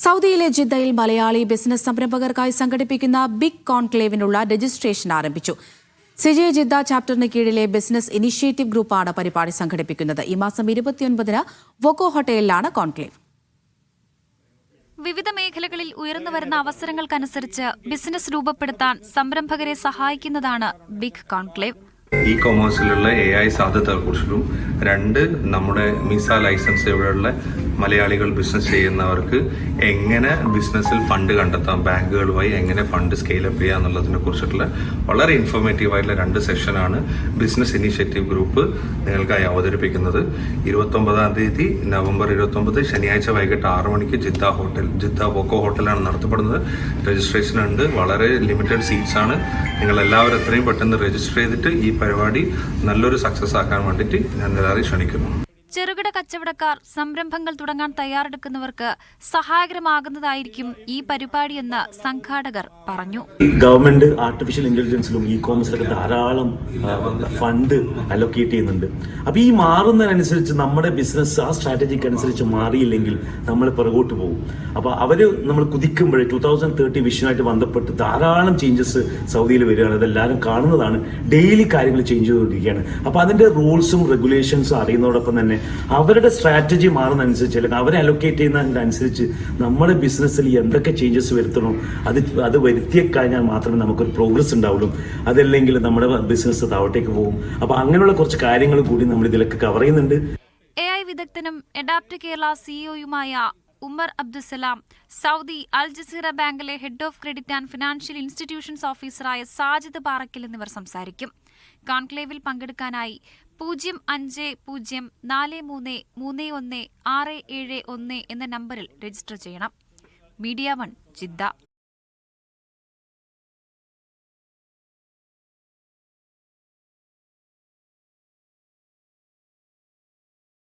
സൗദിയിലെ ജിദ്ദയിൽ മലയാളി ബിസിനസ് സംരംഭകർക്കായി സംഘടിപ്പിക്കുന്ന ബിഗ് കോൺക്ലേവിനുള്ള രജിസ്ട്രേഷൻ ആരംഭിച്ചു. സിജെ ജിദ്ദ ചാപ്റ്ററിന് കീഴിലെ ബിസിനസ് ഇനിഷ്യേറ്റീവ് ഗ്രൂപ്പാണ് പരിപാടി സംഘടിപ്പിക്കുന്നത്. ഈ മാസം 29-ന് വോക്കോ ഹോട്ടലിലാണ് കോൺക്ലേവ്. വിവിധ മേഖലകളിൽ ഉയർന്നുവരുന്ന അവസരങ്ങൾക്കനുസരിച്ച് ബിസിനസ് രൂപപ്പെടുത്താൻ സംരംഭകരെ സഹായിക്കുന്നതാണ് ബിഗ് കോൺക്ലേവ്. ഇ കൊമേഴ്സിലുള്ള AI സാധ്യതകളെക്കുറിച്ചും, നമ്മുടെ മിസ ലൈസൻസ് ഇവിടെയുള്ള മലയാളികൾ ബിസിനസ് ചെയ്യുന്നവർക്ക് എങ്ങനെ ബിസിനസ്സിൽ ഫണ്ട് കണ്ടെത്താം, ബാങ്കുകൾ വഴി എങ്ങനെ ഫണ്ട് സ്കെയിലപ്പ് ചെയ്യുക എന്നുള്ളതിനെ കുറിച്ചിട്ടുള്ള വളരെ ഇൻഫോർമേറ്റീവായിട്ടുള്ള 2 സെഷനാണ് ബിസിനസ് ഇനീഷ്യേറ്റീവ് ഗ്രൂപ്പ് നിങ്ങൾക്കായി അവതരിപ്പിക്കുന്നത്. 29-ാം തീയതി നവംബർ 29 ശനിയാഴ്ച വൈകിട്ട് 6 മണിക്ക് ജിദ്ദ വോക്കോ ഹോട്ടലാണ് നടത്തപ്പെടുന്നത്. രജിസ്ട്രേഷൻ ഉണ്ട്, വളരെ ലിമിറ്റഡ് സീറ്റ്സ് ആണ്. നിങ്ങൾ എല്ലാവരും എത്രയും പെട്ടെന്ന് രജിസ്റ്റർ ചെയ്തിട്ട് ഈ പരിപാടി നല്ലൊരു സക്സസ് ആക്കാൻ വേണ്ടിയിട്ട് ഞാൻ എല്ലാവരെയും ക്ഷണിക്കുന്നു. ചെറുകിട കച്ചവടക്കാർ സംരംഭങ്ങൾ തുടങ്ങാൻ തയ്യാറെടുക്കുന്നവർക്ക് സഹായകരമാകുന്നതായിരിക്കും ഈ പരിപാടിയെന്ന് സംഘാടകർ പറഞ്ഞു. ഗവൺമെന്റ് ആർട്ടിഫിഷ്യൽ ഇന്റലിജൻസിലും ഇ കോമേഴ്സിലൊക്കെ ധാരാളം ഫണ്ട് അലോക്കേറ്റ് ചെയ്യുന്നുണ്ട്. അപ്പൊ ഈ മാറുന്നതിനനുസരിച്ച് നമ്മുടെ ബിസിനസ് ആ സ്ട്രാറ്റജിക്ക് അനുസരിച്ച് മാറിയില്ലെങ്കിൽ നമ്മൾ പുറകോട്ട് പോകും. അപ്പൊ നമ്മൾ കുതിക്കുമ്പോഴേ 2030 വിഷനുമായിട്ട് ബന്ധപ്പെട്ട് ധാരാളം ചേഞ്ചസ് സൗദിയിൽ വരികയാണ്. അതെല്ലാവരും കാണുന്നതാണ്. ഡെയിലി കാര്യങ്ങൾ ചേഞ്ച് ചെയ്തുകൊണ്ടിരിക്കുകയാണ്. അപ്പൊ അതിന്റെ റൂൾസും റെഗുലേഷൻസും അറിയുന്നതോടൊപ്പം തന്നെ അവരുടെ സ്ട്രാറ്റജി മാറുന്നതനുസരിച്ച് അല്ലെങ്കിൽ അവരെ അലോക്കേറ്റ് ചെയ്യുന്നതിനനുസരിച്ച് നമ്മുടെ ബിസിനസ്സിൽ എന്തൊക്കെ ചേഞ്ചസ് വരുത്തണോ അത് വരുത്തിയ കഴിഞ്ഞാൽ മാത്രമേ നമുക്കൊരു പ്രോഗ്രസ് ഉണ്ടാവുള്ളൂ. അതല്ലെങ്കിൽ നമ്മുടെ ബിസിനസ് താവട്ടേക്ക് പോകും. അപ്പൊ അങ്ങനെയുള്ള കുറച്ച് കാര്യങ്ങൾ കൂടി നമ്മൾ ഇതിലൊക്കെ കവർ ചെയ്യുന്നുണ്ട്. AI വിദഗ്ധനും എഡാപ്റ്റ് കേരള സിഇഒയുമായ Umar Abdussalam, Saudi Al Jazira ബാങ്കിലെ head of credit and financial institutions ഓഫീസറായ സാജിദ് പാറക്കൽ എന്നിവർ സംസാരിക്കും. കോൺക്ലേവിൽ പങ്കെടുക്കാനായി 0504331671 എന്ന നമ്പറിൽ രജിസ്റ്റർ ചെയ്യണം. Media 1 Jeddah.